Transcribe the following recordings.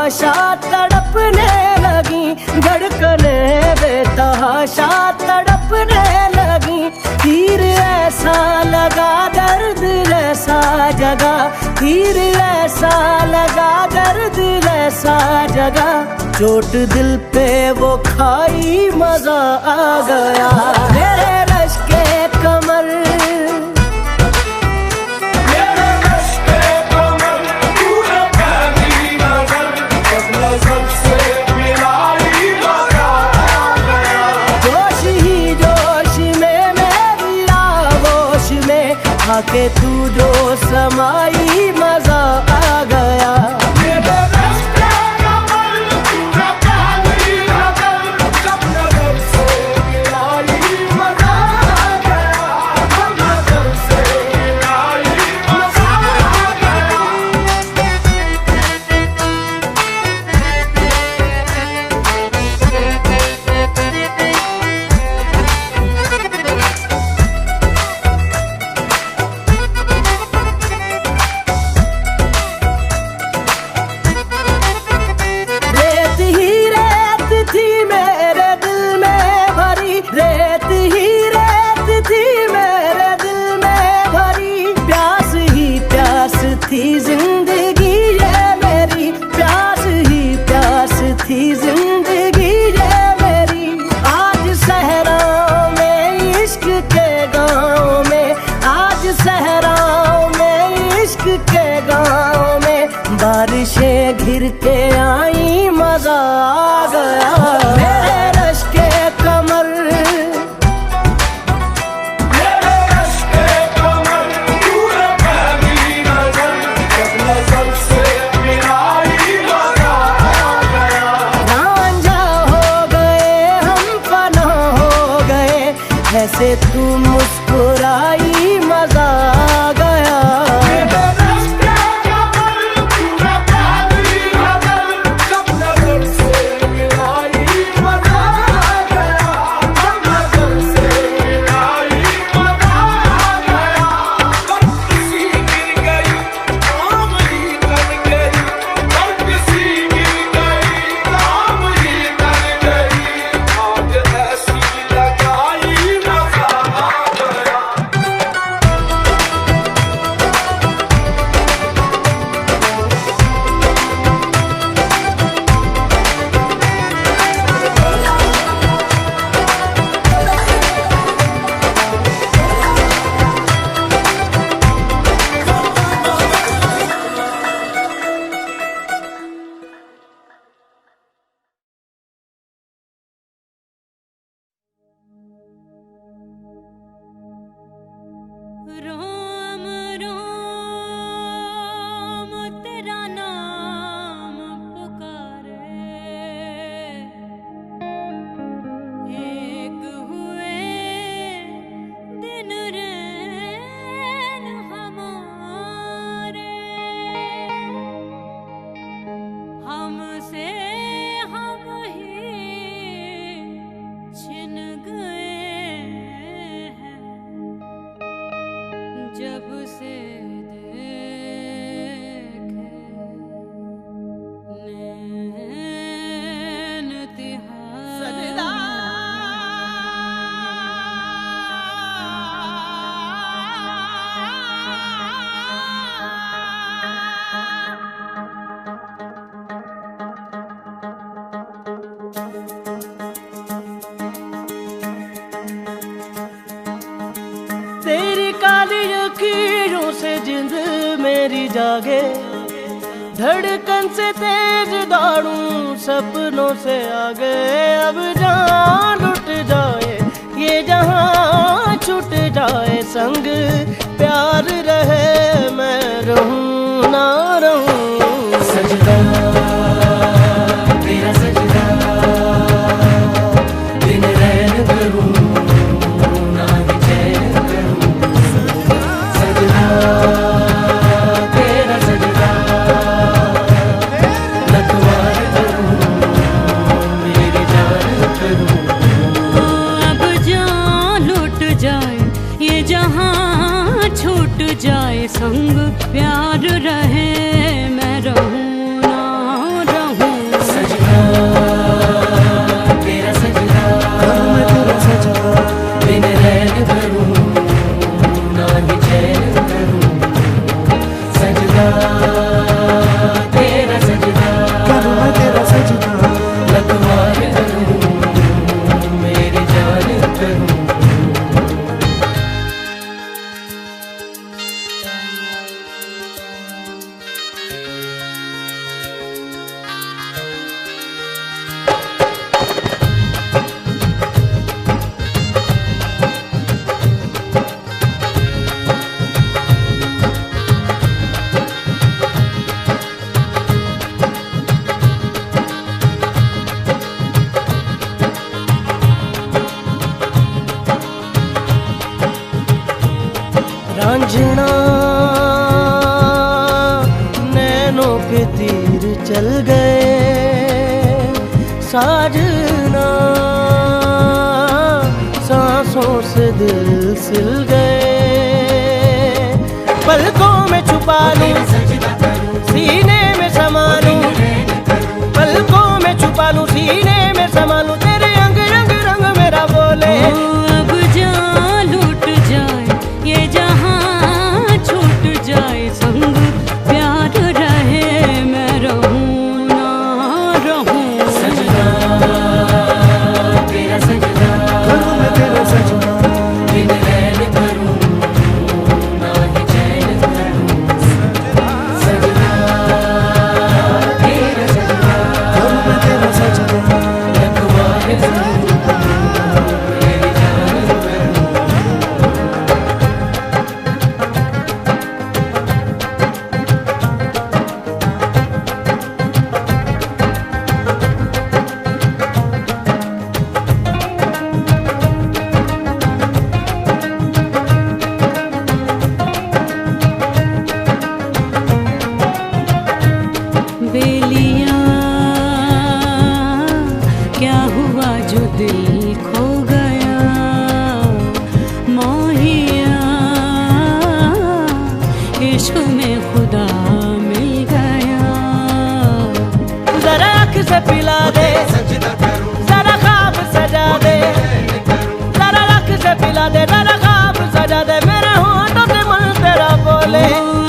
बेतहाशा तड़पने लगी, धड़कनें बेतहाशा तड़पने लगी। तीर ऐसा लगा दर्द ऐसा जगा, तीर ऐसा लगा दर्द ऐसा जगा। चोट दिल पे वो खाई मजा आ गया। मेरे रश के कमर, आके तू जो समाई मजा आ गया। थी जिंदगी ये मेरी, प्यास ही प्यास थी जिंदगी ये मेरी। आज सहराओं में इश्क के गाँव में, आज सहराओं में इश्क के गाँव में। बारिशें घिर के आई मजा आ गया। मेरे रश के कमर, ऐसे तू मुस्कुराई मजा आ गया। रोम रोम तेरा नाम पुकारे, एक हुए दिन रैन हमारे। हमसे हम ही छिन गए हैं, जब से देखे नैन तिहारे। तेरी काली लकीरों से जिंद मेरी जागे, धड़कन से तेज दौड़ूं सपनों से आगे। अब जहाँ लुट जाए ये जहाँ छूट जाए, संग प्यार रहे मैं रहूं ना रहूं। सजदा तेरा सजदा, दिन रैन करूं ना चैन करूं। सजदा तेरा सजदा, लखवार करूं मेरी जान करूं। अब जहाँ लुट जाए ये जहाँ छूट जाए, संग प्यार रहे मैं रहूं ना रहूं। सजना नैनों के तीर चल गए, साजना सांसों से दिल सिल गए। पलकों में छुपा लूं, सीने में समा लूं, पलकों में छुपा लूं, सीने में समा लूं, तेरे अंग रंग रंग मेरा बोले। अब जान लूट जाए ये जहां, छूट जाए संग प्यार रहे, मैं रहूं ना रहूं। सजना तेरा सजना, करूं मैं तेरा सजना, बिन रैन करूं ना ही चैन करूं। सजना तेरा सजना, करूं मैं तेरा सजना, रखवार करूं मेरी जान करूं। बेलिया क्या हुआ जो दिल खो गया, मोहिया इश्क में खुदा मिल गया। जरा आँख से पिला दे, जरा ख्वाब सजा दे, जरा आँख से पिला दे, जरा ख्वाब सजा दे, मेरे होठों से मन तेरा बोले।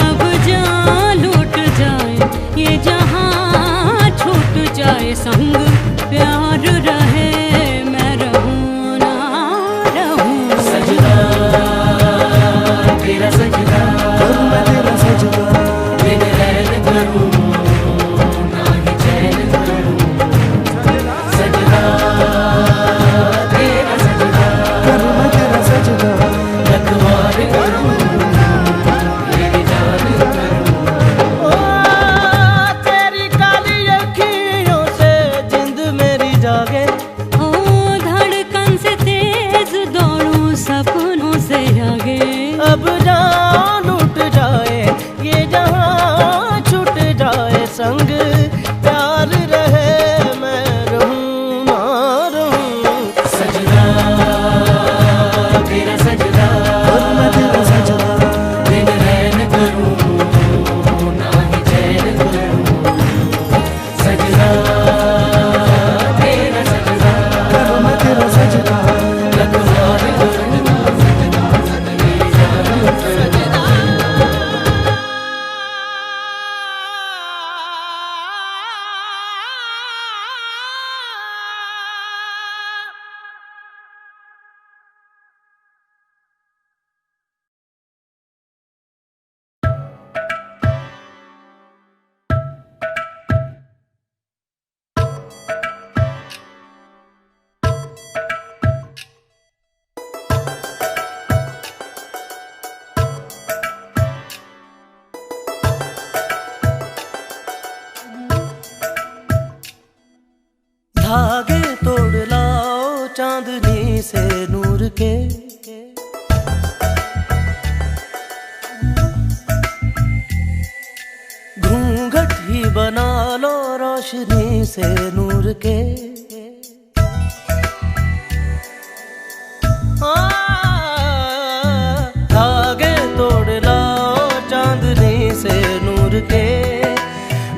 अब जान लूट जाए ये जहां, छूट जाए संग प्यार रहे, मैं रहूं ना रहूं। सजना तेरा सजना, करूं मैं तेरा सजना, बिन रैन करूं ना ही चैन करूं। सजना तेरा सजना, करूं मैं तेरा सजना, रखवार करूं मेरी जान करूं। ओ तेरी काली अखियों से जिंद मेरी जागे, ओ धड़कन से तेज दौड़ूं सपनों से आगे। अब जान लूट जाए ये जहां, छूट जाए संग प्यार रहे, मैं रहूं ना रहूं। सजना तेरा सजना, करूं मैं तेरा सजना, बिन रैन करूं ना ही चैन करूं। सजना तेरा सजना, करूं मैं तेरा सजना, रखवार करूं मेरी जान करूं। धागे तोड़ लाओ चांदनी से नूर के, घूंघट ही बना लो रोशनी से नूर के। धागे तोड़ लाओ चांदनी से नूर के,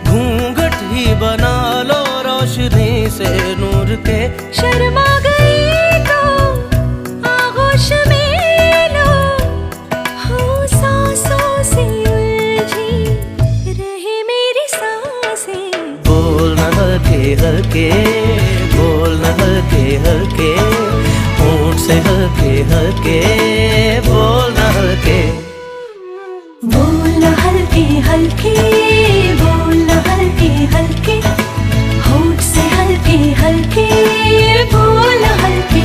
घूंघट ही बना लो रोशनी से नूर के। शर्मा गई तो आगोश में लो, हो सांसों से उलझी रहे मेरी सांसें। बोलना हल्के हल्के, बोलना हल्के हल्के, होंठ से हल्के हल्के, बोलना हल्के। बोलना हल्के हल्के, बोलना हल्के हल्के, होठ से हल्के हल्के, बोलना हल्के।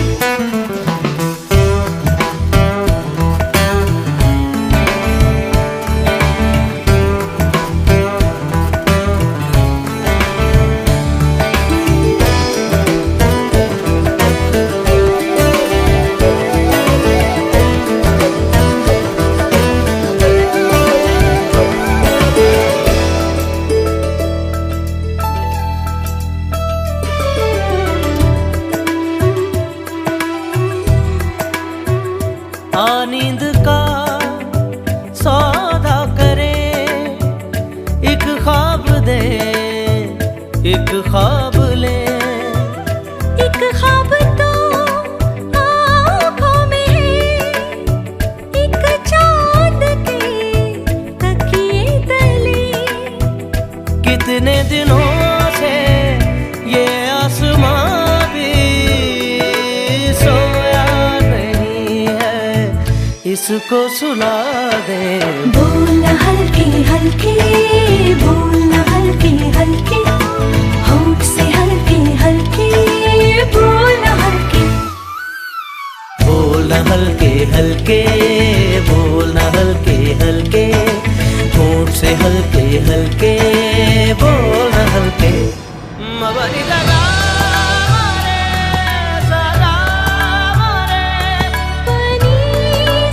हाँ नींद का सौदा करे, एक ख्वाब दे एक ख्वाब ले। एक ख्वाब तो आँखों में है, एक चाँद के तकिए तले। कितने दिनों से ये आसमां भी सोया नहीं है, इसको सुला दे। बोलना हल्के हल्के, बोलना हल्के हल्के, होंठ से हल्के हल्के, बोलना हल्के। बोलना हल्के हल्के, बोलना हल्के हल्के, होंठ से हल्के हल्के, बोलना हल्के। मबरी लगा मारे, सदा मारे। पनी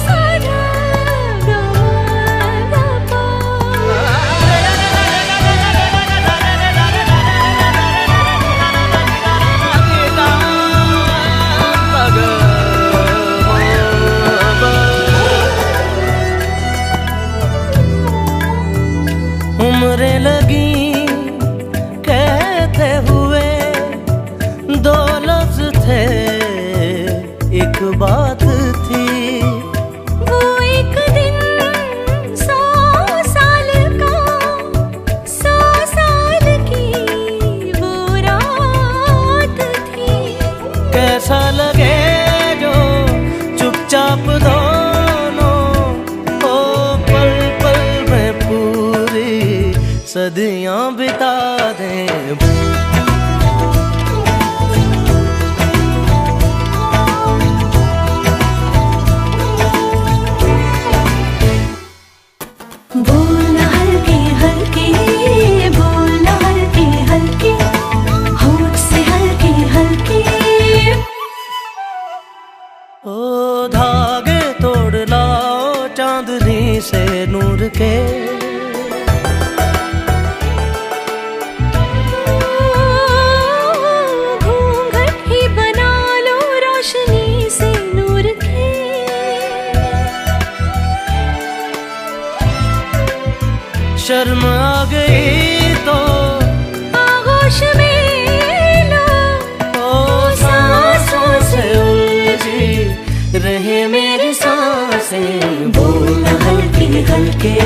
सदा गाना पा। उम्रें लगी कहते हुए, दो लफ्ज थे एक बात थी। वो एक दिन 100 साल का, 100 साल की वो रात थी। कैसा लगे जो चुपचाप दोनों ओ पल पल में पूरी सदियां बिता दें। बोलना हल्के हल्के, बोलना हल्के हल्के, होंठ से हल्के हल्के। ओ धागे तोड़ लाओ चांदनी से नूर के। घूंघट ही बना लो रोशनी से नूर के। शर्म आ गई तो आगोश में लो, ओ सांसों से उलझी रहे मेरी सांसें। बोलना हल्के हल्के,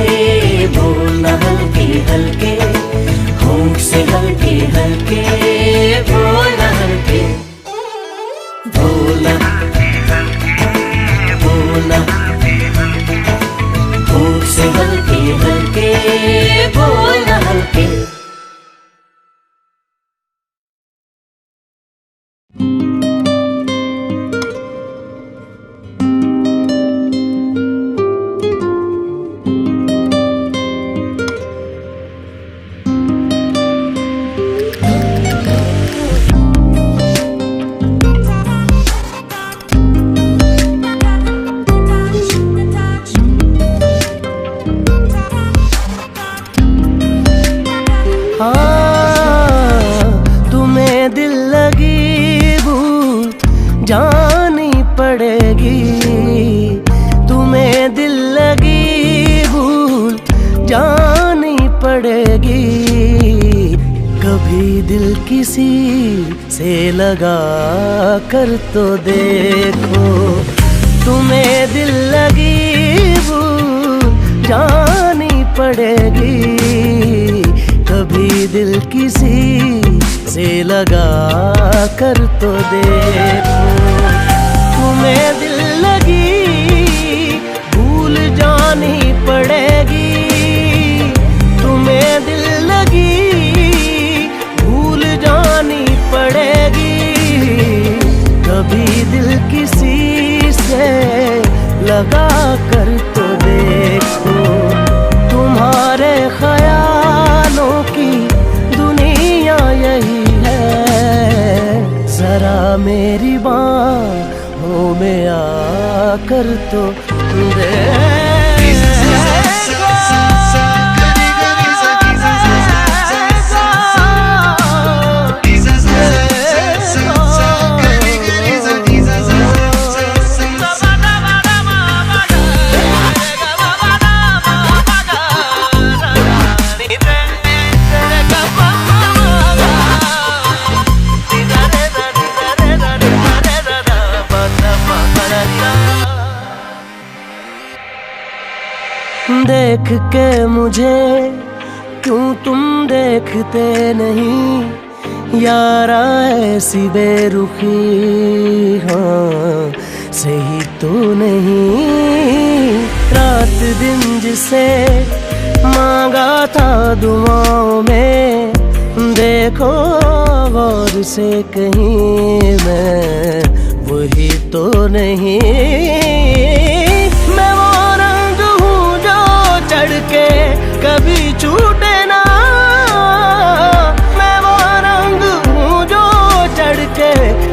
बोलना हल्के हल्के, होंठ से हल्के हल्के, बोलना हल्के। बोलना बोलना होंठ से हल्के हल्के, बोलना हल्के। हाँ तुम्हें दिल लगी भूल जानी पड़ेगी, तुम्हें दिल लगी भूल जानी पड़ेगी। कभी दिल किसी से लगा कर तो देखो, तुम्हें दिल लगी भूल जानी पड़ेगी। कभी दिल किसी से लगा कर तो देखो, तुम्हें दिल लगी भूल जानी पड़ेगी। तुम्हें दिल लगी भूल जानी पड़ेगी। कभी दिल किसी से लगा कर तो देखो, तुम्हारे ख्यालों की दुनिया यही है। जरा मेरी बाहों में आकर तो देखो। देख के मुझे क्यों तुम देखते नहीं यारा ऐसी बेरुखी, हाँ सही तो नहीं। रात दिन जिसे मांगा था दुआओं में, देखो गौर से कहीं मैं वही तो नहीं। मैं वो रंग हूँ जो चढ़ के कभी छूटे ना, मैं वो रंग हूँ जो चढ़ के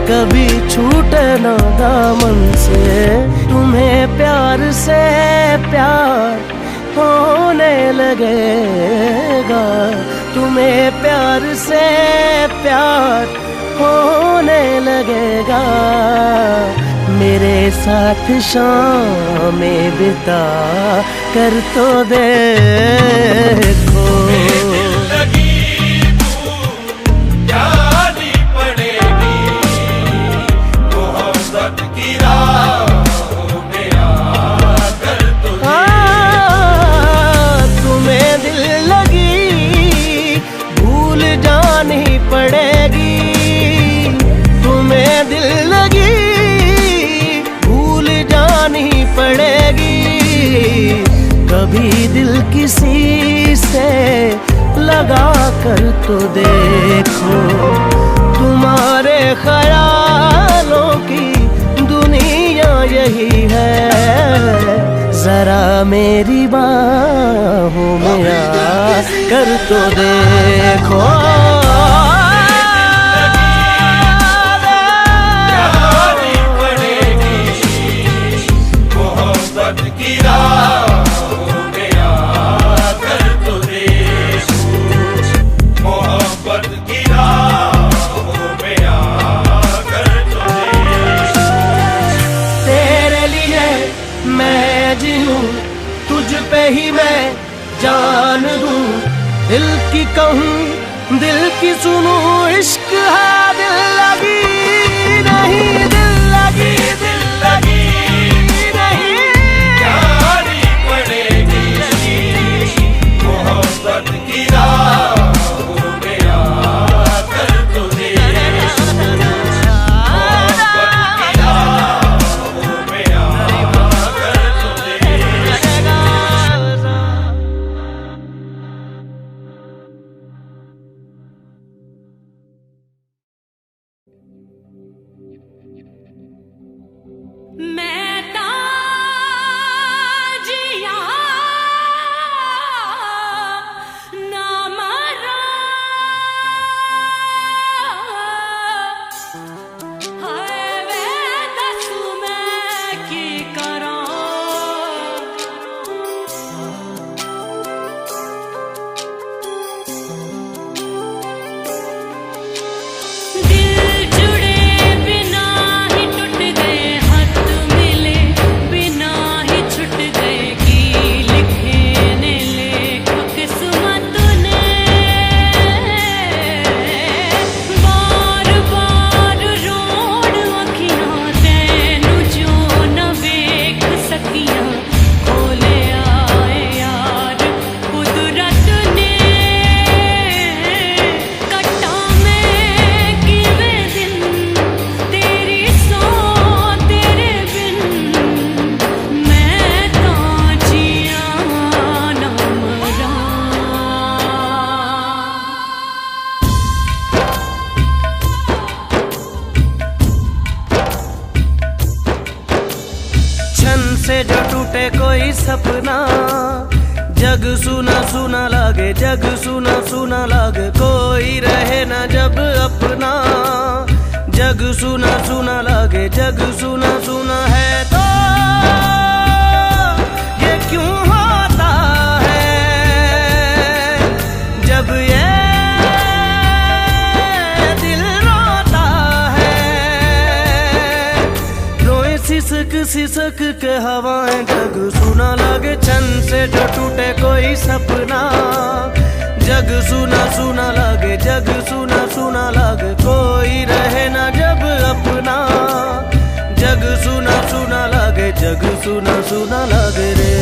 कभी छूटे ना दामन से। तुम्हें प्यार से प्यार होने लगेगा, तुम्हें प्यार से प्यार होने लगेगा। मेरे साथ शामें बिता कर तो देखो। कभी दिल किसी से लगा कर तो देखो, तुम्हारे ख्यालों की दुनिया यही है। जरा मेरी बाहों में आ कर तो देखो। तुझ पे ही मैं जान दूं, दिल की कहूँ दिल की सुनूं। इश्क है दिल लगी नहीं, दिल लगी नहीं, जानी पड़ेगी मोहब्बत की राहों में आकर तो देख। मैं ताजिया ना मरा, हाय वे दस मैं की करा। दिल जुड़े बिना ही टूट गए, से जो टूटे कोई सपना, जग सुना सुना लागे, जग सुना सुना लागे। कोई रहे ना जब अपना, जग सुना सुना लागे, जग सुना सुना है तो ये क्यों होता है जब ये दिल रोता है। रोए सिसक सिसक के हवाएं, जग सुना लागे। छन से जो टूटे कोई सपना, जग सुना सुना लागे, जग सुना सुना लागे। कोई रहे ना जब अपना, जग सुना सुना लागे, जग सुना सुना लागे रे।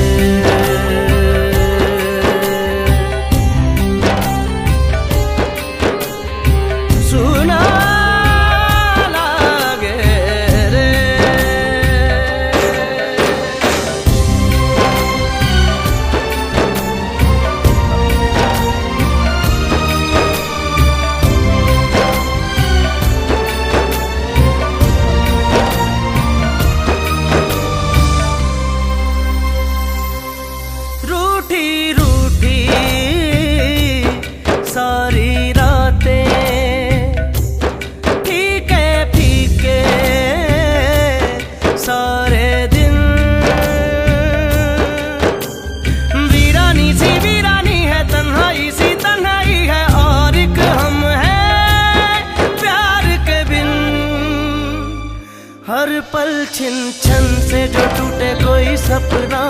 पल छिन छन से जो टूटे कोई सपना,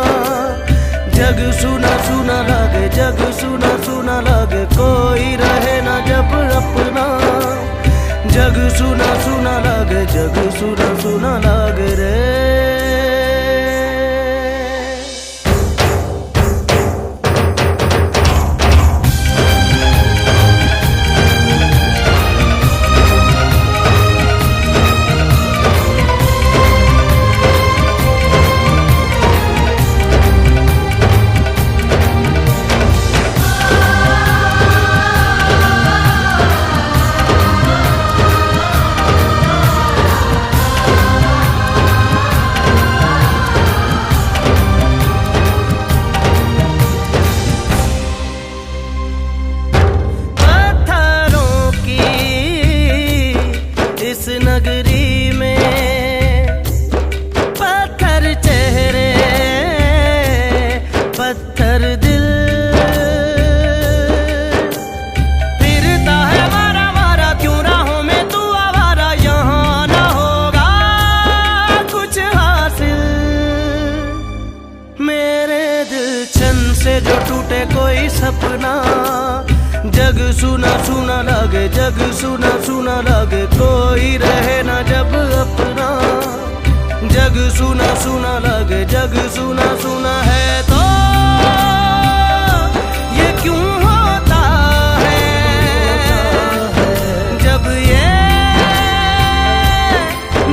जग सुना सुना लागे, जग सुना सुना लागे, कोई रहे ना जब अपना। जग सुना सुना लागे, जग सुना सुना लागे रे। इस नगरी में पत्थर चेहरे, पत्थर दिल, फिरता है मारा मारा, क्यों राहों में तू आवारा, यहाँ ना होगा कुछ हासिल। मेरे दिल छन से जो टूटे कोई सपना, जग सुना सुना लागे, जग सुना सुना लागे, कोई रहे ना जब अपना। जग सुना सुना लागे, जग सुना सुना है तो ये क्यों होता है, जब ये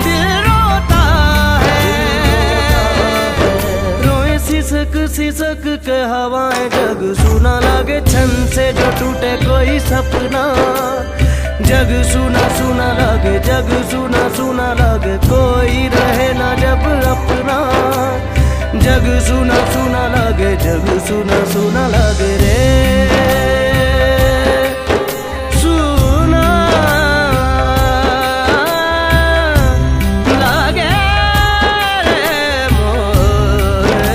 दिल रोता है। रोए सिसक सिसक के हवाएं, जग सुना लागे छन से जो टूटे कोई सपना। जग सुना सुना लागे, जग सुना सुना लागे, कोई रहे ना जब अपना। जग सुना सुना लागे, जग सुना सुना लागे रे। सुना लागे रे मोरे।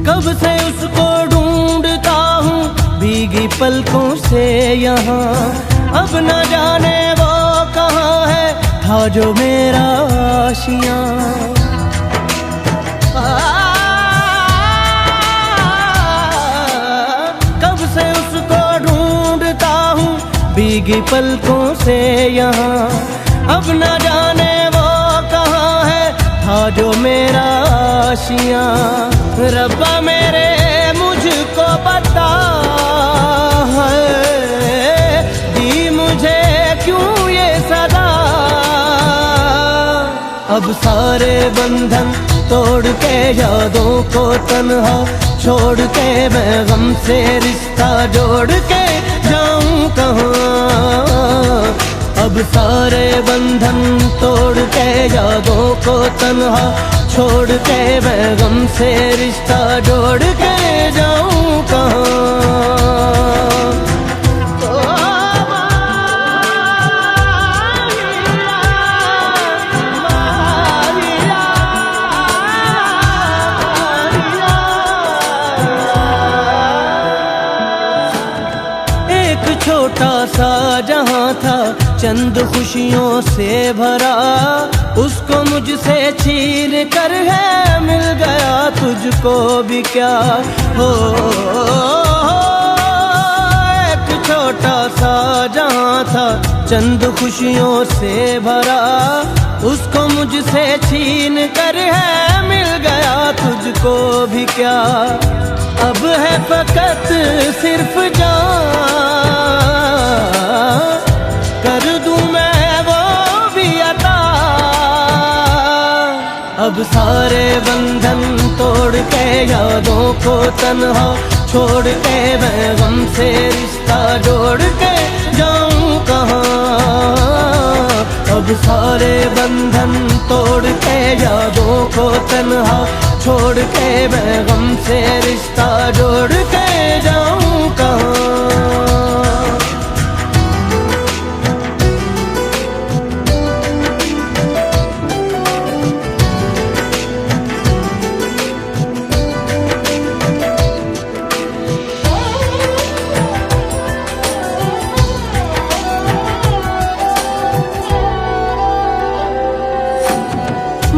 कब से उसको ढूंढता हूँ भीगी पलकों से यहाँ, अब न जाने वो कहाँ है, था जो मेरा आशियाँ। कब से उसको ढूंढता हूँ भीगी पलकों से यहाँ, अब न जाने वो कहाँ है, था जो मेरा आशियाँ। रब्बा मेरे मुझको बता है, दी मुझे क्यों ये सदा। अब सारे बंधन तोड़ के यादों को तन्हा छोड़ के, मैं गम से रिश्ता जोड़ के जाऊं कहाँ। अब सारे बंधन तोड़ के यादों को तन्हा छोड़ के, मैं गम से रिश्ता जोड़ के जाऊं कहाँ। एक छोटा सा जहां था चंद खुशियों से भरा, उसको मुझसे छीन कर है मिल गया तुझको भी क्या हो। एक छोटा सा जहां था चंद खुशियों से भरा, उसको मुझसे छीन कर है मिल गया तुझको भी क्या। अब है फकत सिर्फ जान, कर दूं मैं वो भी अता। अब सारे बंधन तोड़ छोड़ के यादों को तन्हा छोड़ के मैं गम से रिश्ता जोड़ के जाऊं कहाँ। अब सारे बंधन तोड़ के यादों को तन्हा छोड़ के मैं गम से रिश्ता जोड़ के जाऊं कहाँ।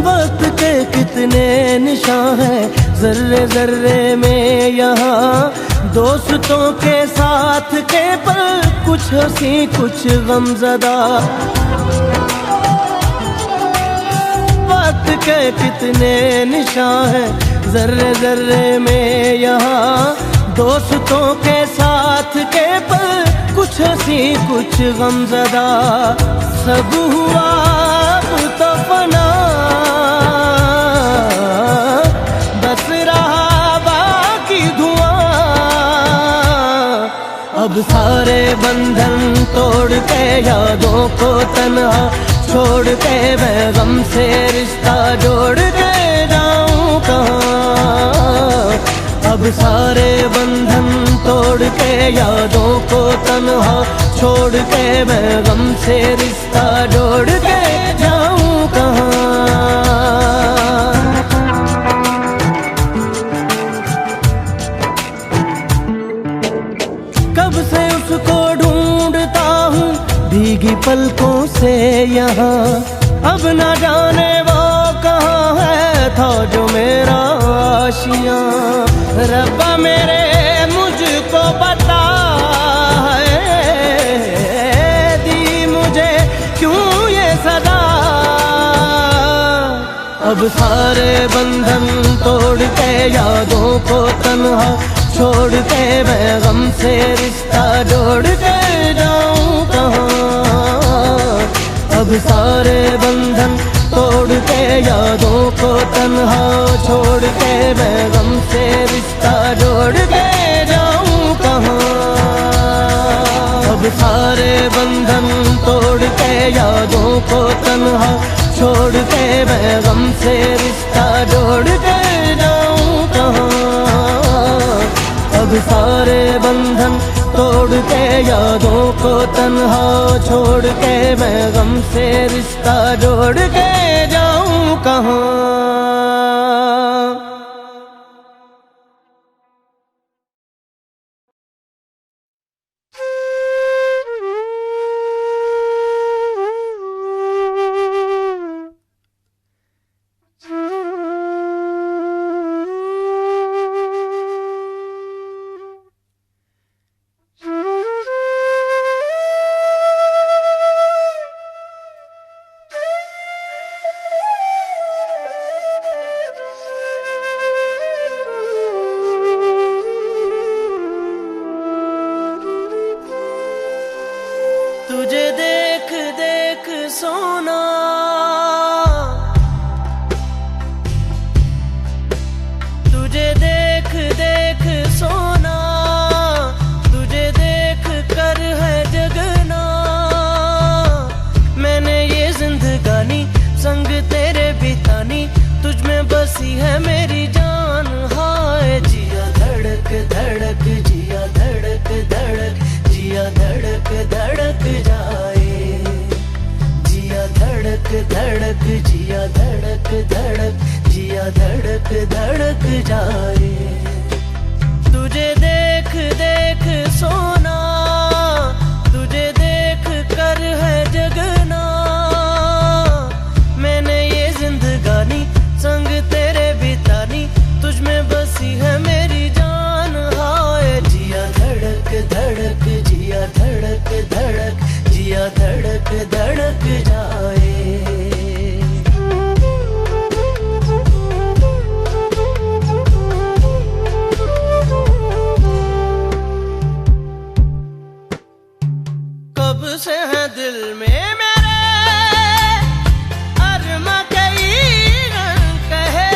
वक्त के कितने निशान हैं जर्रे जर्रे में यहाँ, दोस्तों के साथ के पल कुछ हंसी कुछ गमज़दा। वक्त के कितने निशान हैं जर्रे जर्रे में यहाँ, दोस्तों के साथ के पल कुछ हंसी कुछ गमज़दा। सब हुआ अब तो फना, बस रहा बाकी धुआं। अब सारे बंधन तोड़ के यादों को तन्हा छोड़ के मैं गम से रिश्ता जोड़ के जाऊं कहाँ। अब सारे बंधन तोड़ के यादों को तन्हा छोड़ के मैं गम से रिश्ता जोड़ के जाऊं कहाँ। कब से उसको ढूंढता हूँ भीगी पलकों से यहाँ, अब न जाने वो कहाँ है था जो मेरा आशियाँ। रब्बा मेरे मुझको बता है दी मुझे क्यों ये सदा। अब सारे बंधन तोड़ के यादों को तन्हा छोड़ के मैं गम से रिश्ता जोड़ के जाऊं कहाँ। अब सारे बंधन तोड़ के यादों को तन्हा छोड़ के मैं गम से रिश्ता जोड़ के जाऊं कहाँ। अब सारे बंधन तोड़ के यादों को तन्हा छोड़ के मैं गम से रिश्ता जोड़ के जाऊं कहाँ। अब सारे बंधन तोड़ के यादों को तन्हा छोड़ के मैं गम से रिश्ता जोड़ के जाऊं कहाँ। तुझे देख देख सोना, तुझे देख देख सोना, तुझे देख कर है जगना। मैंने ये जिंदगानी संग तेरे बितानी, तुझ में बसी है मेरी जान। हाय जिया धड़क धड़क जिया धड़क धड़क जिया धड़क धड़क जाए, जिया धड़क धड़क जिया धड़क धड़क जिया धड़क धड़क जाए। तुझे देख देख सोना, तुझे देख कर है जगना। मैंने ये जिंदगानी संग तेरे बितानी, तुझ में बसी है मेरी जान। हाय जिया धड़क धड़क जिया धड़क धड़क जिया धड़क धड़क जाए। कब से है दिल में मेरे अरमा कई रंग कहे,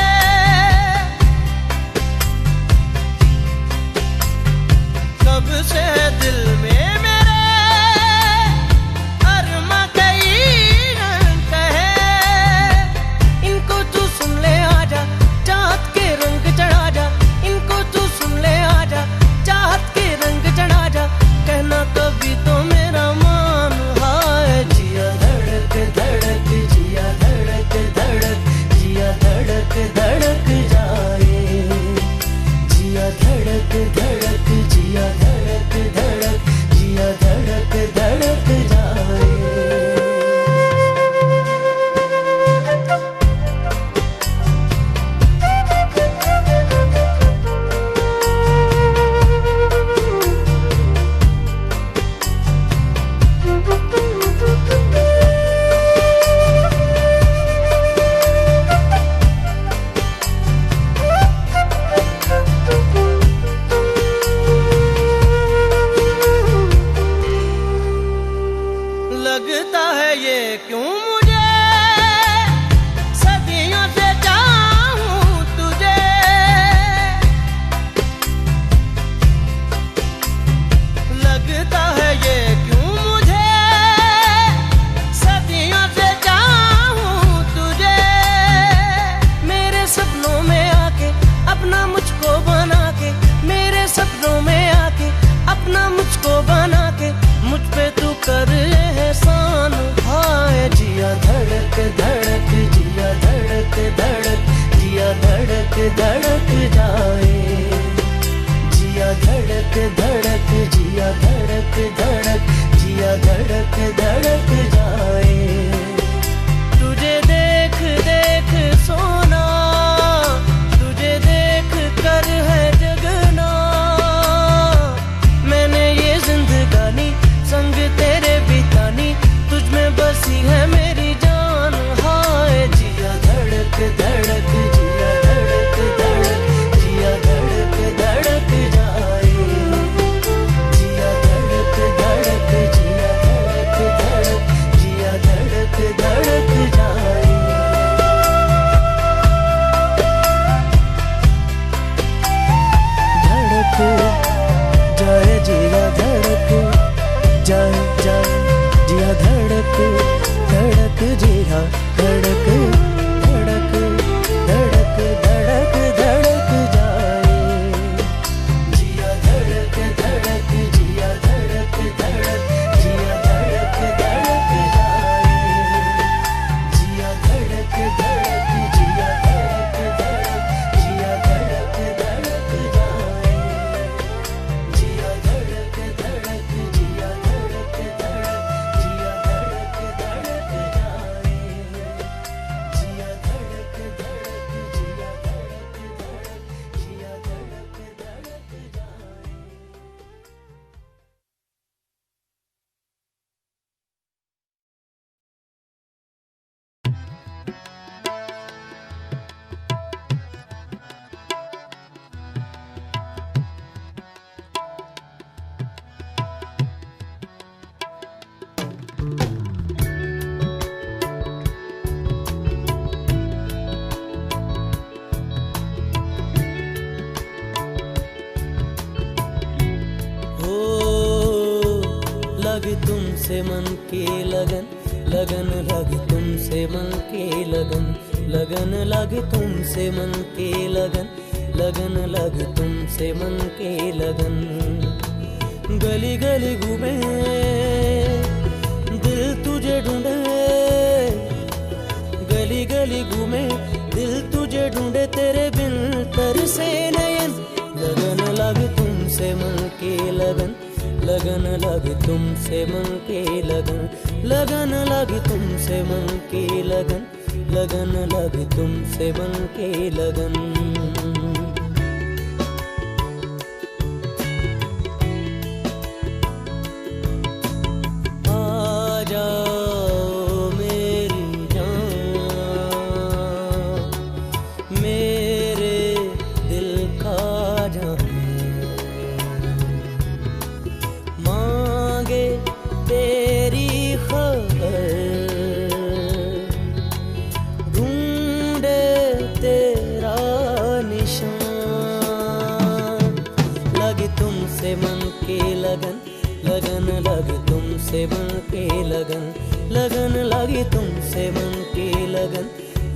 जिया धड़क धड़क, जिया धड़क धड़क जाए। तुझे देख देख सोना, तुझे देख कर है जगना, मैंने ये जिंदगानी संग तेरे बितानी, तुझ में बसी है मेरी जान। हाय जिया धड़क धड़क, जिया धड़क धड़क, जिया धड़क धड़क जाए। जिया धड़क धड़क, जिया धड़क धड़क, जिया धड़क धड़क जाए। धड़क जाए, जिया धड़क जाए जाए, जिया धड़क धड़क, जिया धड़क धड़क धड़क धड़क धड़क जाए। जिया धड़क धड़क, जिया धड़क धड़क, जिया धड़क धड़क जाए। जिया धड़क धड़क, जिया धड़क धड़क, जिया धड़क धड़क जाए। जिया धड़क धड़क, जिया धड़क धड़क, जिया धड़क धड़क जाए। जिया धड़क धड़क, जिया धड़क धड़क, जिया धड़क धड़क जाए। हो लगी तुमसे मन की लगन, लगन लगी तुमसे मन की लगन, लगन लगी तुमसे मन की लगन, लगन लगी तुमसे मन की लगन। गली गली घूमे दिल तुझे ढूंढे, गली गली घूमे दिल तुझे ढूंढे, तेरे बिन तरसे नयन। लगन लगी तुमसे मन की लगन, लगन लगी तुमसे मन की लगन, लगन लगी तुमसे मन की लगन, लगन लगी तुमसे मन की लगन। आ जाओ मेरी जान, मेरे दिल का जान, मांगे तेरी खबर, ढूंढे तेरा निशान। लगी तुमसे मन की लगन, लगन लगी तुमसे मन की लगन, लगन लगी तुमसे मन की लगन,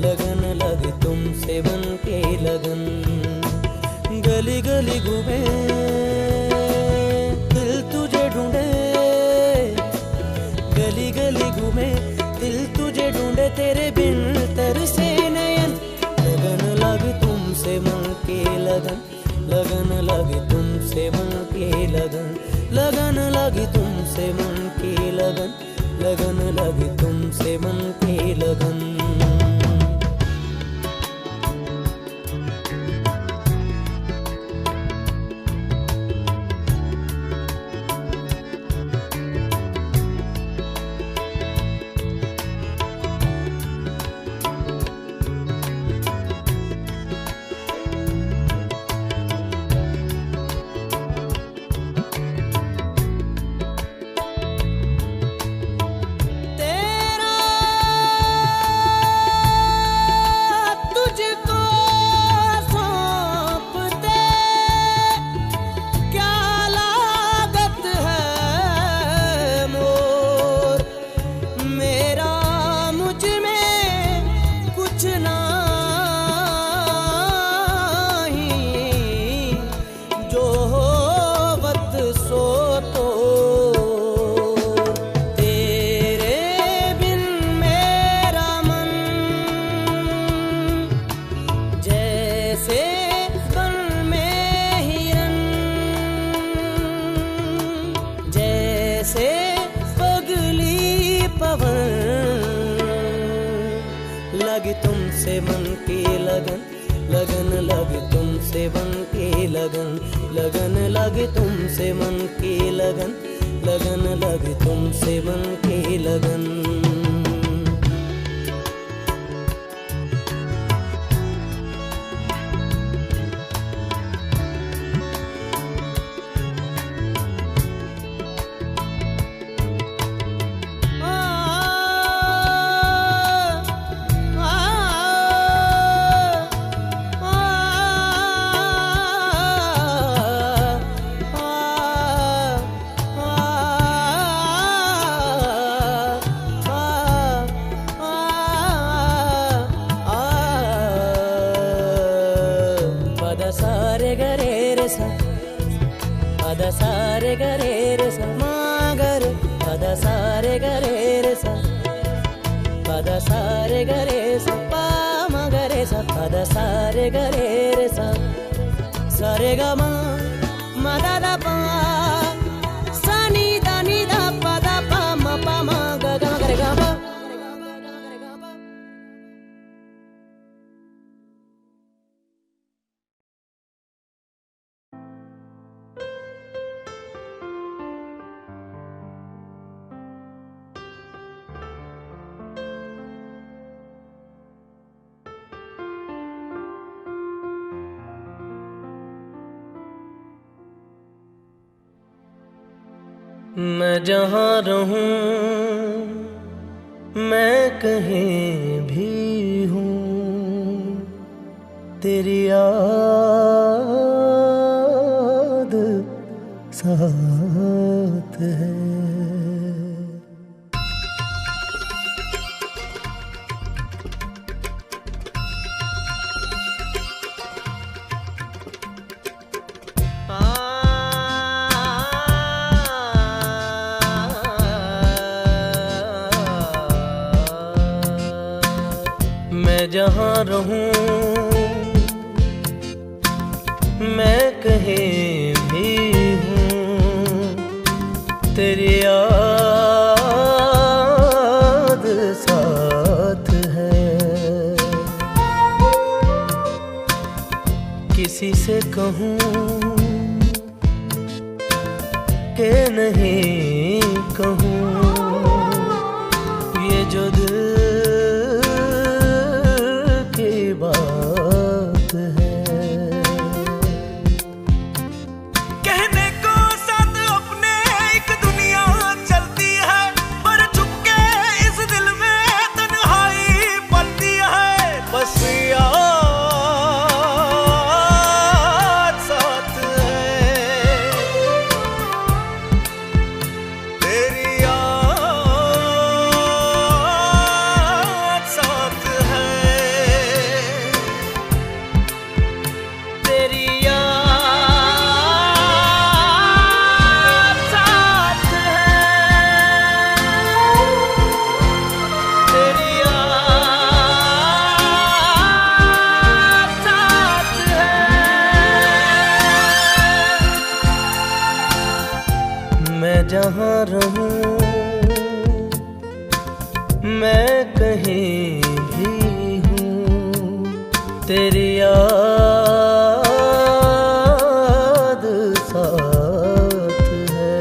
लगन लगी तुमसे मन की लगन। गली गली घूमे दिल तुझे ढूंढे, गली गली घूमे दिल तुझे ढूंढे, तेरे बिन तरसे नयन। लगन लगी तुमसे मन की लगन, लगन लगी तुमसे मन की लगन, लगन लगी तुमसे मन की लगन, लगन लगी तुमसे मन की लगन। तेरा ऐसे पगली पवन, लगी तुमसे मन की लगन, लगन लगी तुमसे मन की लगन, लगन लगी तुमसे मन की लगन, लगन लगी तुमसे मन की लगन। सारे गरे रे सा, पदा सारे गरे रे सा, मागर पदा सारे गरे रे सा, पदा सारे गरे सा, पा मगरे सा, पदा सारे गरे रे सा, सारे ग म दा दा पा, सा नी दा पा दा पा म पा म ग ग म ग रे ग पा। मैं जहाँ रहूं, मैं कहीं भी हूँ, तेरी याद साथ है। मैं जहाँ रहूं, मैं कहीं भी हूँ, तेरी याद साथ है। किसी से कहूँ कि नहीं कहूँ, ये जो दिल बात है। कहने को साथ अपने एक दुनिया चलती है, पर चुपके इस दिल में तन्हाई पलती है। बस याद साथ है, तेरी याद साथ है, तेरी याद साथ है, तेरी याद साथ है। मैं जहाँ रहूं, मैं कहीं भी हूँ, तेरी याद साथ है।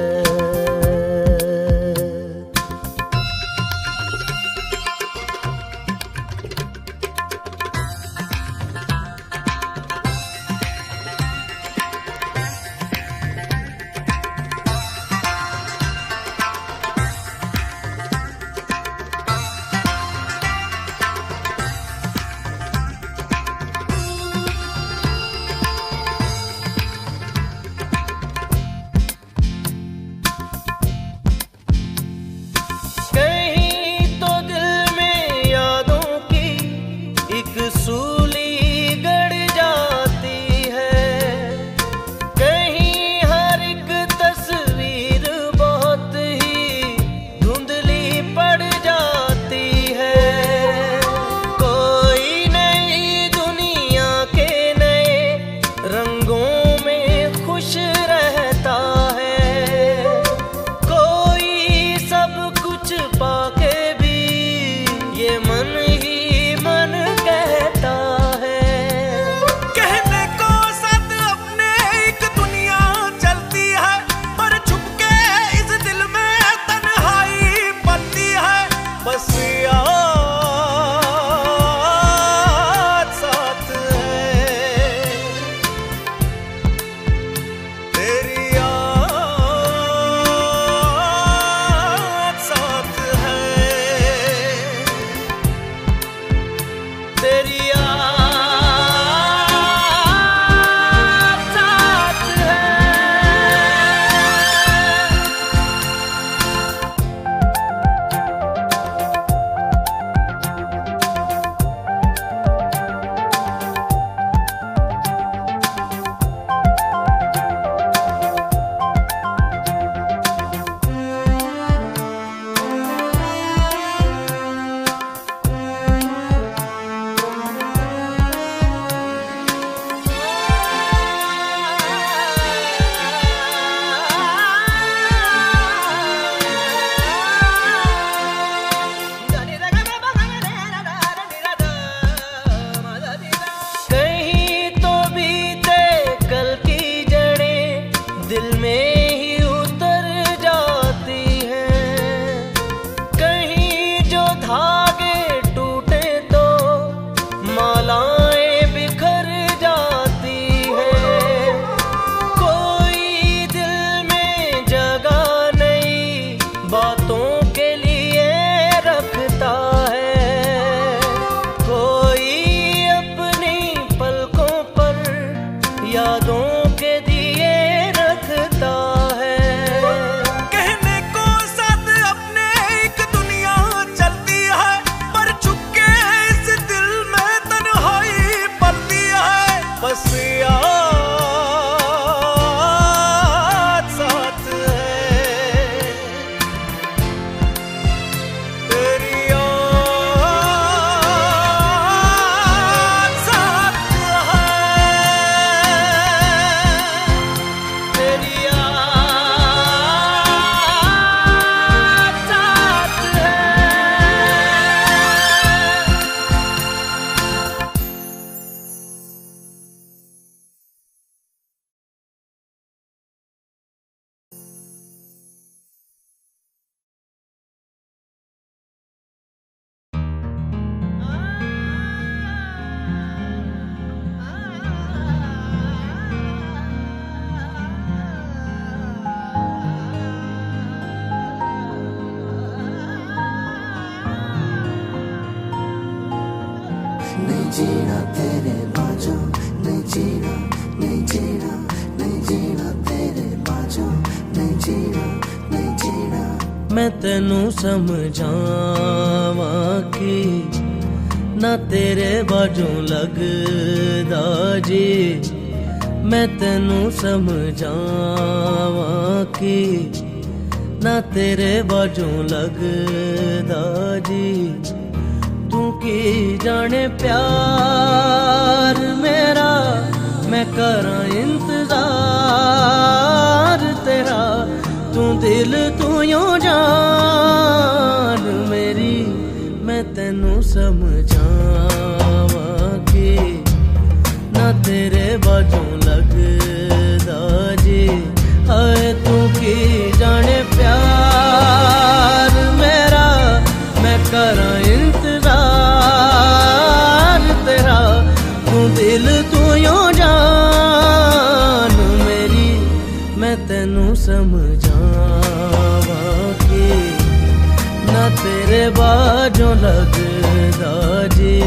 मैं तेनू समझावां कि ना तेरे बाजों लगदा जी। मैं तेनू समझावां कि ना तेरे बाजों लगदा जी। तू की जाने प्यार मेरा, मैं करां इंतजार तेरा। तू दिल तू यूं जान मेरी, मैं तेनू समझावां कि ना तेरे बाजों लगदा जी। हाय तू की जाने प्यार मेरा, मैं करां इंतजार तेरा। तू दिल तू यूं जान मेरी, मैं तेनू समझावां कि ना तेरे बाजों लगदा जी।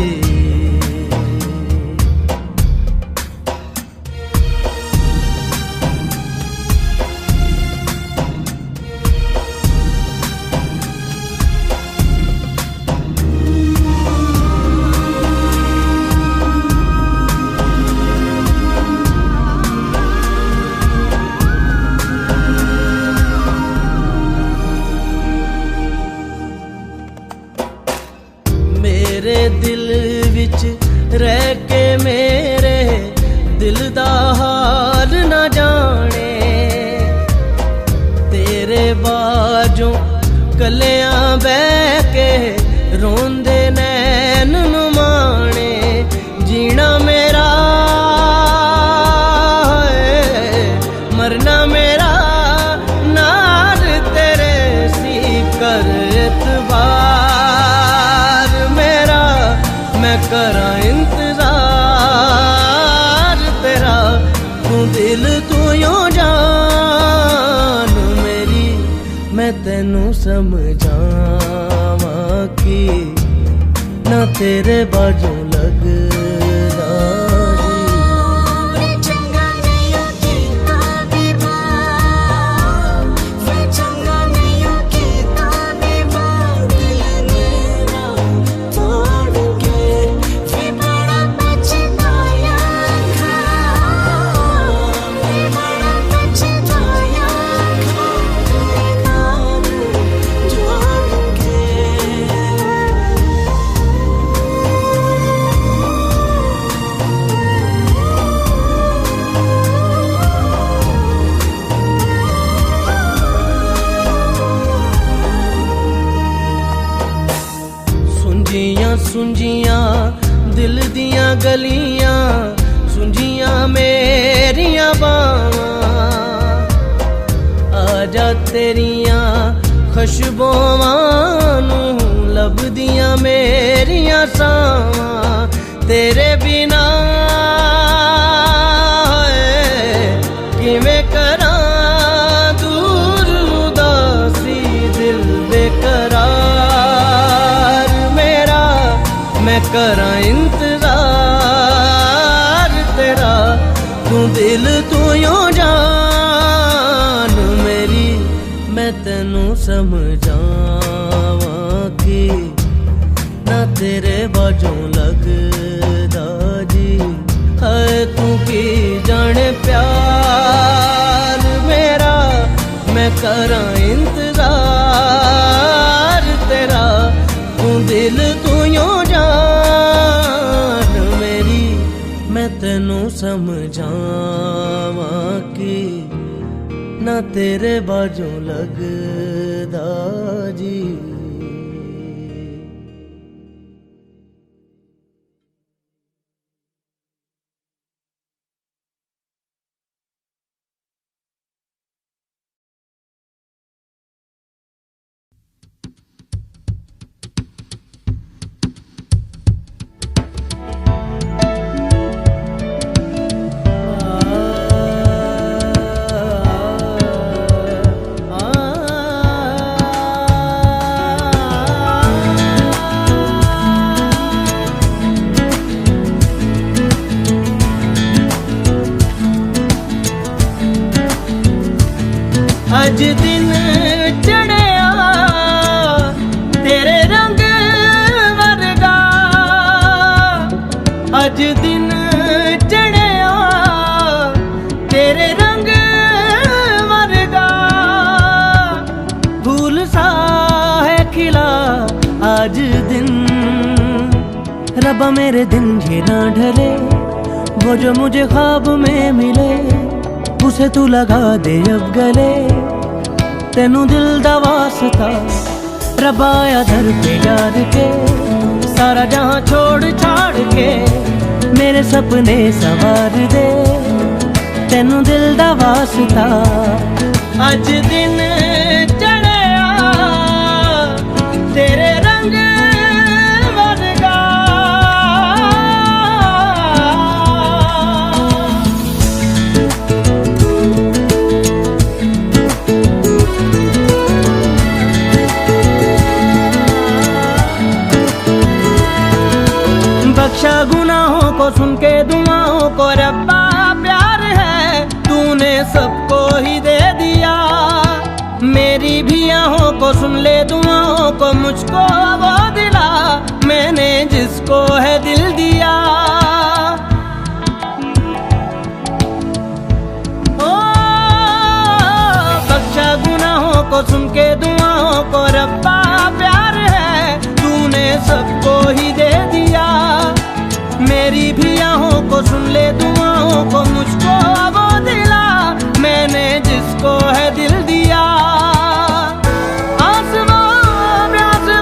मेरे दिल विच रह के मेरे दिल दा हाल न जाने। तेरे बाजों कलियां बह के रोंदे नैन नुमाने। जीना मेरा है, मरना मेरा नार तेरे सी कर एतबार मेरा। मैं करां इंतजार तेरा। तू दिल तू यूं जान मेरी, मैं तेनू समझावां कि ना तेरे बाजों लगदा जी। सुंजियां दिल दियां गलियां, सुंजियां मेरियां बावां। आजा तेरियां खुशबुआं नू लभदियां मेरियां सावां। तेरे बिना किवें करां दूर उदासी दिल बेकरार मेरा। मैं करां इंतजार तेरा। तू दिल तू यूं जान मेरी, मैं तेनू समझावां कि ना तेरे बाजों लगदा जी। हाय तू की जाने प्यार मेरा, मैं करां इंतजार तेरा। तू दिल तू यूं जान मेरी, मैं तेनू समझावां कि ना तेरे बाजों लगदा जी। आज दिन रब्बा मेरे दिन ये ना ढले, वो जो मुझे ख्वाब में मिले उसे तू लगा दे अब गले। तेनू दिल दा वास्ता रब्बा आया दर पे यार के, सारा जहां छोड़ छाड़ के मेरे सपने सवार दे। तेनू दिल दा वास्ता अज दिन चढ़िया तेरे रंग वर्गा। बख्शा गुनाहों को सुन के दुआओं को रब्बा, प्यार है तूने सबको ही दे दिया। मेरी भी आहों को सुन ले दुआओं को, मुझको वो दिला मैंने जिसको है दिल दिया। ओ बख्शा गुनाहों को सुन के दुआओं को रब्बा, प्यार है तूने सबको ही दे दिया। मेरी भी आहों को सुन ले दुआओं को, मुझको वो दिला मैंने जिसको है दिल दिया। आसमां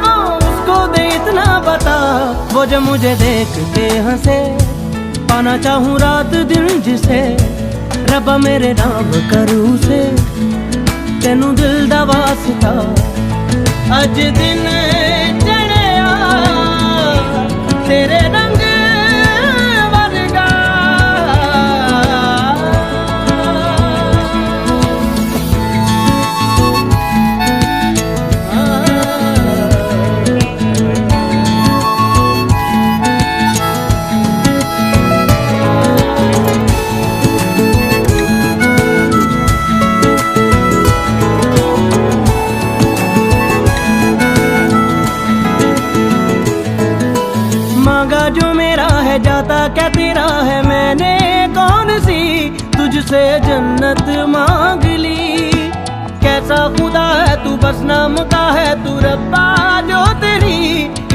वो उसको दे इतना बता, वो जो मुझे देख के हंसे। पाना चाहूँ रात दिन जिसे रब्बा मेरे नाम करूँ से। तेनू दिल दा वास्ता अज दिन चढ़िया तेरे रंग जो मेरा है जाता क्या तेरा है। मैंने कौन सी तुझसे जन्नत मांग ली। कैसा खुदा है तू बस नाम का है तू रब्बा, जो तेरी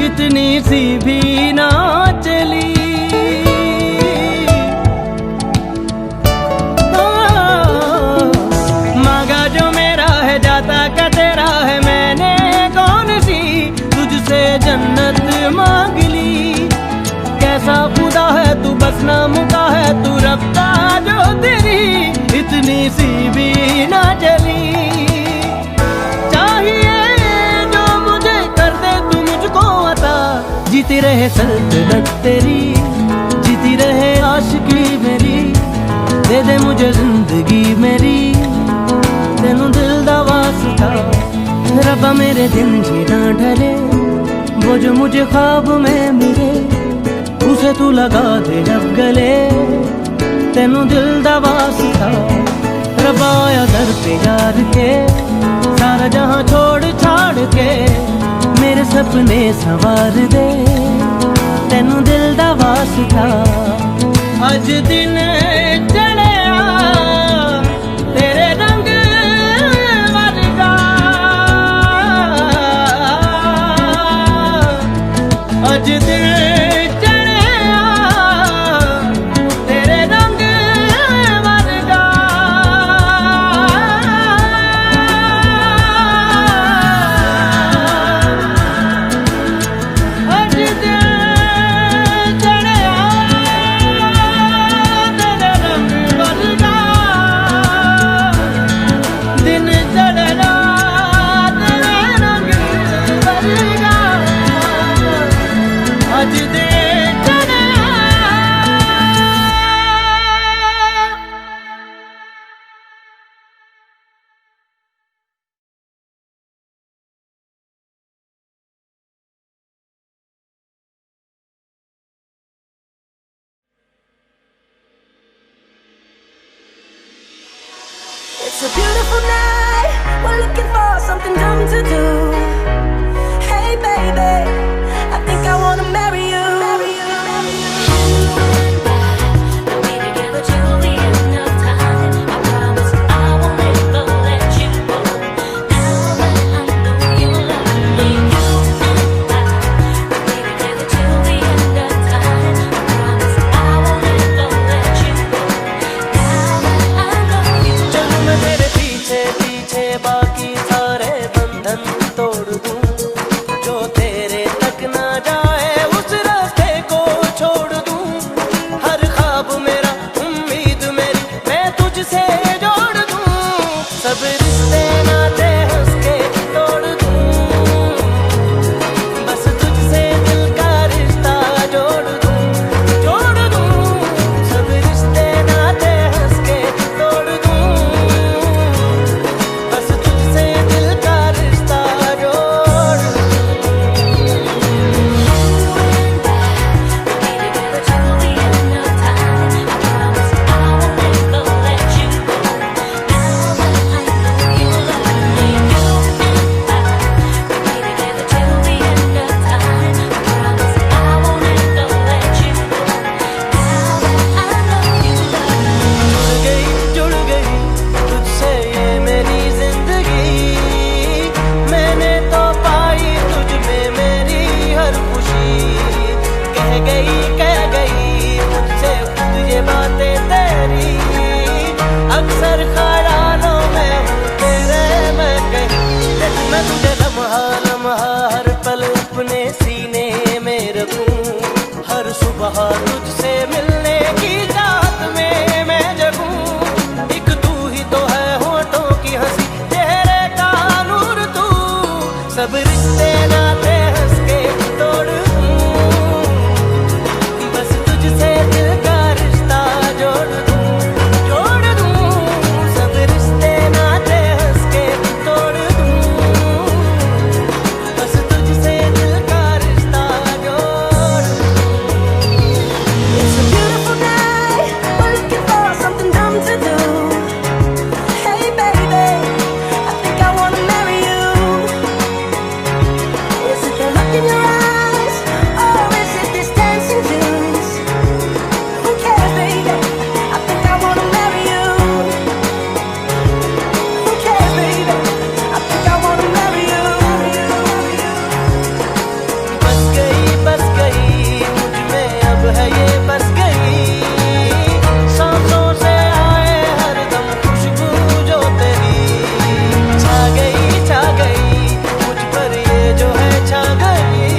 इतनी सी भी ना चली। मांगा जो मेरा है जाता क्या तेरा है। मैंने कौन सी तुझसे जन्नत मांग ली। कैसा खुदा है तू बस नाम का है तू रब्बा, जो तेरी इतनी सी भी ना चली। चाहिए जो मुझे कर दे तू मुझको अता, जीती रहे सल्तनत तेरी, जीती रहे आशिकी मेरी। दे दे मुझे जिंदगी मेरी, तेनू दिल दा वास्ता रब्बा मेरे दिन जी ना ढले। वो जो मुझे ख्वाब में मिले उसे तू लगा दे अब गले। तेनू दिल दा वास्ता रब्बा आया दर पे यार के, सारा जहां छोड़ छाड़ के मेरे सपने संवार दे। तेनू दिल दा वास्ता अज दिन चढ़िया तेरे रंग वर्गा। अज दिन अज सब रिश्ते नाते हंस के तोड़ दूं, बस तुझसे दिल का रिश्ता जोड़ दूं, जोड़ दूं। सब रिश्ते नाते हंस के तोड़ दूं, बस तुझसे दिल का रिश्ता जोड़ दूं। It's a beautiful night, we're looking for something dumb to do. Hey baby, I think I wanna marry you. Is it the look in your eyes, or is it this dancing juice? Who cares, baby? I think I wanna marry you. Who cares, baby? I think I wanna marry you. बस गई मुझ में अब है ये बस गई, सांसों से आए हरदम खुशबू जो तेरी, छा गई मुझ पर ये जो है छा गई,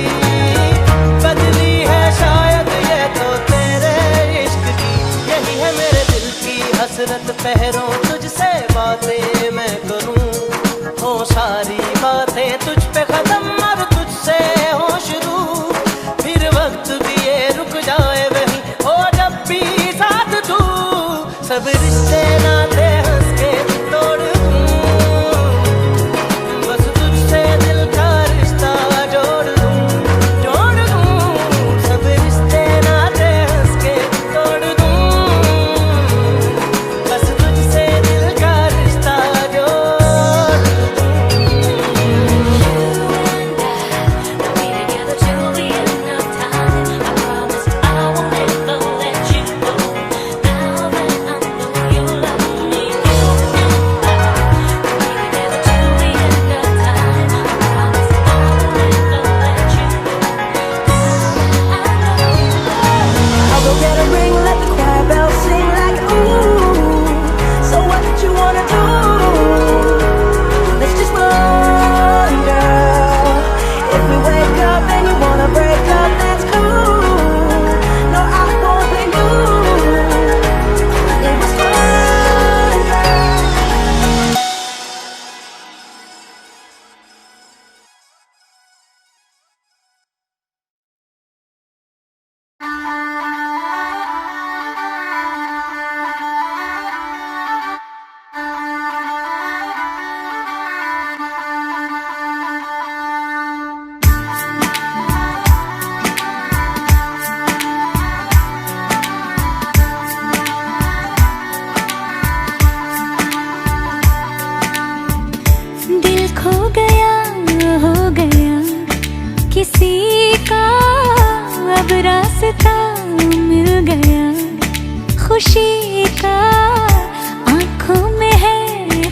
बदली है शायद ये तो तेरे इश्क की, यही है मेरे दिल की हसरत, पहरों तुझसे बातें मैं करूं, हो सारी बातें तुझ पे खत्म और तुझसे हो शुरू, फिर वक्त भी ये रुक जाए वहीं हो जब भी साथ तू, सब रिश्ते नाते हंस के तोड़ दूं, बस तुझसे दिल का रिश्ता जोड़ दूं, जोड़ दूं। सब रिश्ते नाते हंस के तोड़ दूं, बस तुझसे दिल का रिश्ता जोड़ दूं। I'll go get a ring, let the choir bells sing like ooh. So what did you wanna do? Let's just run, girl. If we wake up and you wanna break up, that's cool. No, I won't blame you. It was fun, girl. दिल खो गया हो गया किसी का, अब रास्ता मिल गया खुशी का, आंखों में है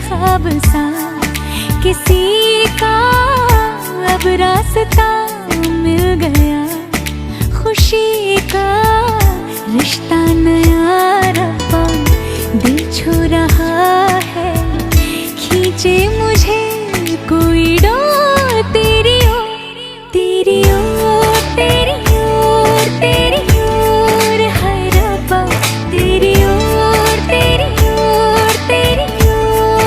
ख्वाब सा किसी का, अब रास्ता मिल गया खुशी का, रिश्ता नया रब्बा दिल छू रहा है, खींचे मुझे कोई डोर तेरी ओर, तेरी ओर, तेरी ओर, तेरी ओर, हाय रब्बा तेरी ओर, तेरी ओर, तेरी ओर,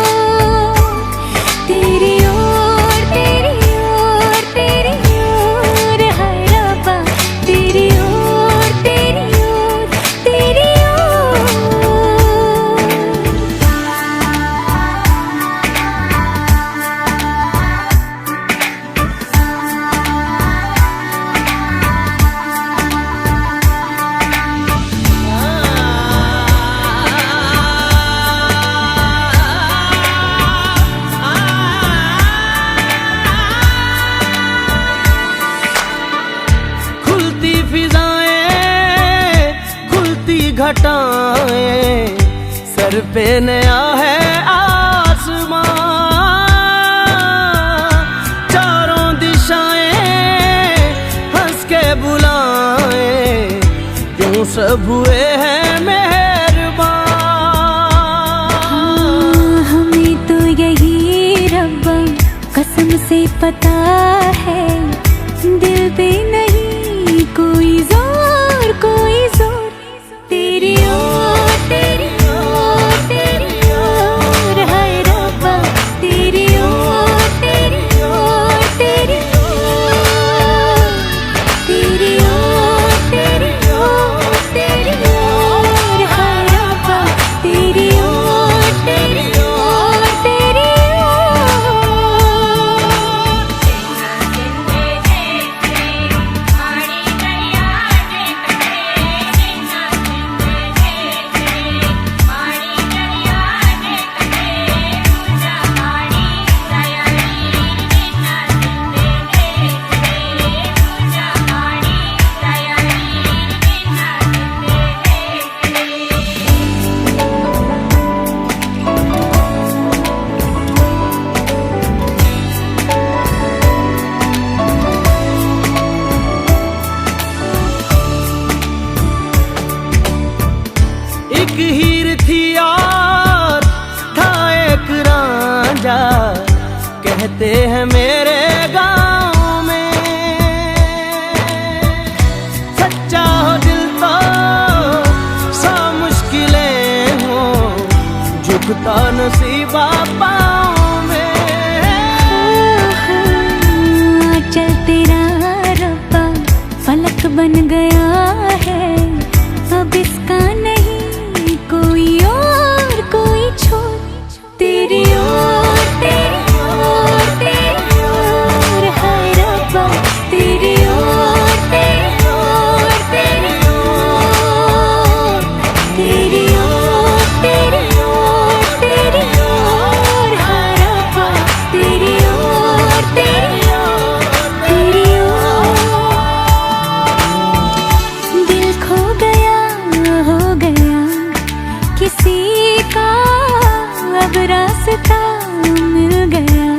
तेरी ओर, तेरी ओर, तेरी ओर, हाय रब्बा तेरी ओर, तेरी ओर, तेरी ओर। खुलती फिजाएं खुलती घटाएं, सर पे नया है आसमां, चारों दिशाएं हंस के बुलाएं, यूं सब हुए हैं मेहरबान। हमें तो यही रब्बा कसम से पता है, दिल पे नहीं कोई जोर, कोई जोर, तेरी ओर, तेरी ओर, तेरी ओर, हाय रब्बा तेरी ओर, तेरी ओर, तेरी मेरे गाँव में। सच्चा हो दिल तो सौ मुश्किलें हो, झुकता नसीबा पाँव में। चल तेरा रब्बा फलक बन गया है, अब इसका नहीं कोई और कोई छोर। तेरी ओर तेरी ओर तेरी ओर हाय रब्बा, तेरी ओर तेरी ओर तेरी ओर, तेरी ओर तेरी ओर तेरी ओर हाय रब्बा, तेरी ओर तेरी ओर तेरी ओर। दिल खो गया हो गया किसी का, अब रास्ता मिल गया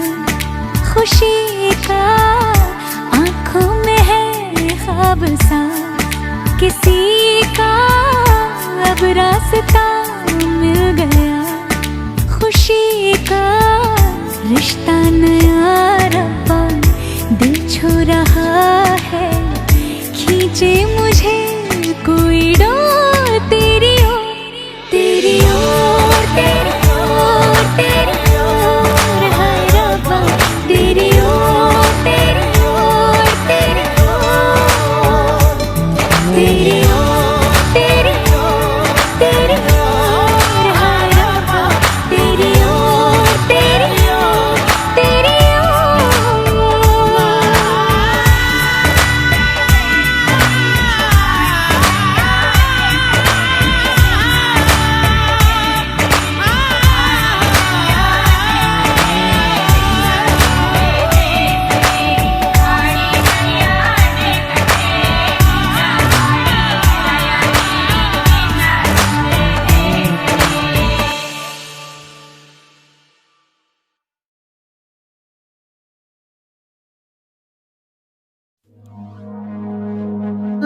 खुशी का। आँखों में है ख्वाब सा किसी का, अब रास्ता मिल गया खुशी का। रिश्ता नया रब्बा दिल छू रहा है, खींचे मुझे कोई डोर। तेरी ओर तेरी ओर तेरी ओर तेरी ओर हाय रब्बा, तेरी ओर तेरी ओर तेरी ओर, तेरी ओर तेरी ओर तेरी ओर हाय रब्बा, तेरी ओर तेरी ओर तेरी ओर।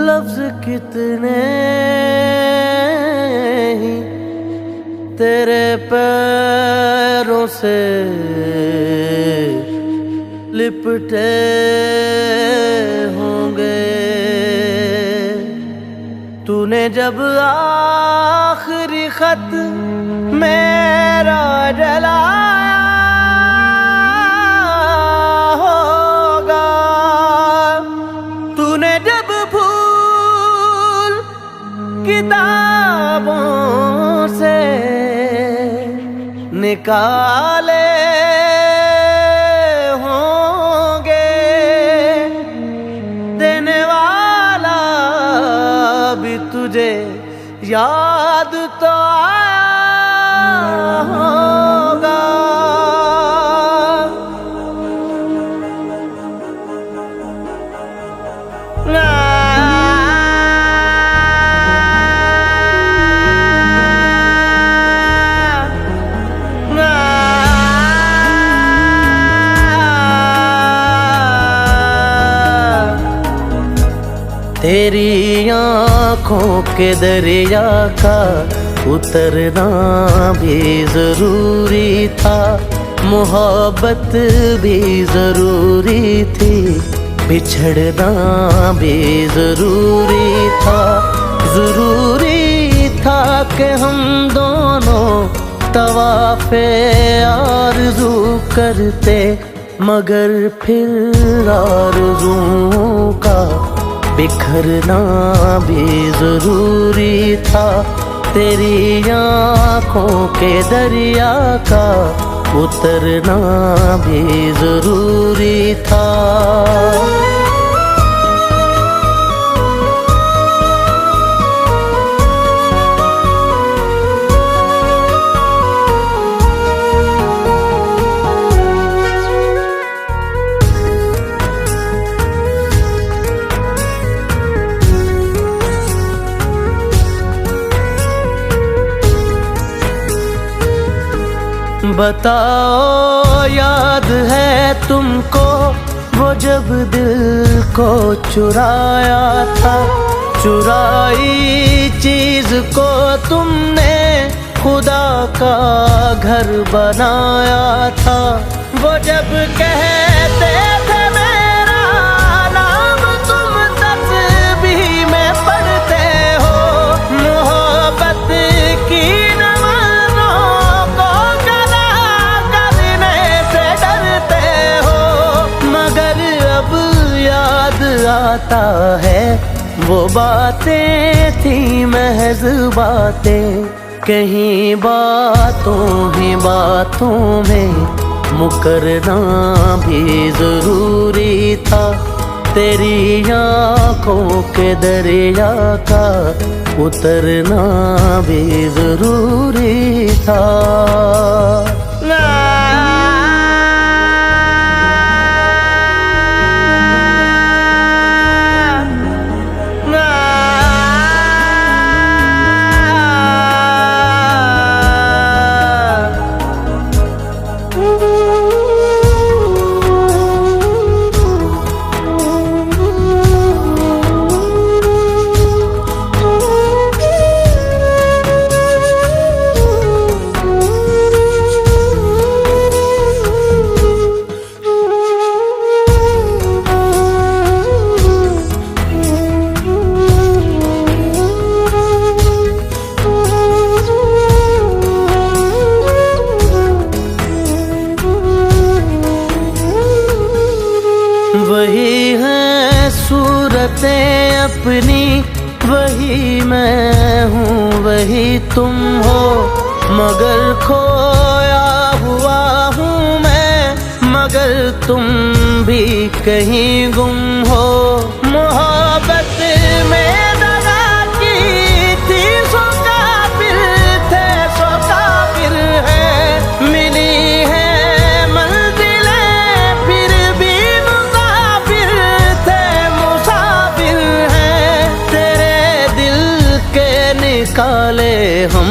लफ्ज कितने ही तेरे पैरों से लिपटे होंगे। तूने जब आखिरी खत मेरा जलाया होगा, तूने जब फूल किताबों से निकाले होंगे। देने वाला भी तुझे याद तो आया होगा। तेरी आँखों के दरिया का उतरना भी जरूरी था, मोहब्बत भी जरूरी थी, बिछड़ना भी जरूरी था। जरूरी था कि हम दोनों तवाफ़े आरज़ू करते, मगर फिर आरज़ुओं का बिखरना भी जरूरी था। तेरी आँखों के दरिया का उतरना भी जरूरी था। बताओ याद है तुमको वो जब दिल को चुराया था, चुराई चीज को तुमने खुदा का घर बनाया था। वो जब कहते आता है वो बातें थी महज बातें, कहीं बातों ही बातों में मुकरना भी जरूरी था। तेरी आँखों के दरिया का उतरना भी जरूरी था। वही है सूरतें अपनी, वही मैं हूँ वही तुम हो, मगर खोया हुआ हूँ मैं, मगर तुम भी कहीं गुम हो। मोहब्बत में दगा की थी सो काफिर थे सो काफिर है, मिली है निकाले हम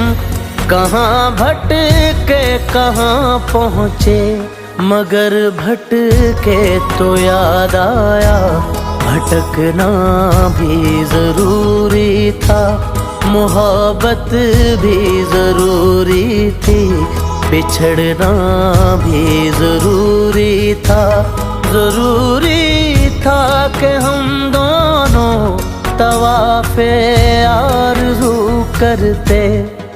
कहाँ भटके कहाँ पहुँचे, मगर भटके तो याद आया भटकना भी जरूरी था। मोहब्बत भी जरूरी थी, बिछड़ना भी जरूरी था। जरूरी था कि हम दोनों तवाफ़े आरज़ू करते,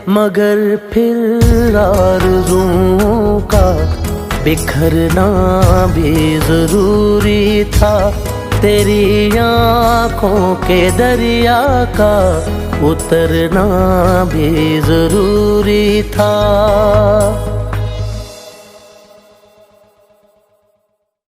मगर फिर आरज़ुओं का बिखरना भी जरूरी था। तेरी आँखों के दरिया का उतरना भी जरूरी था।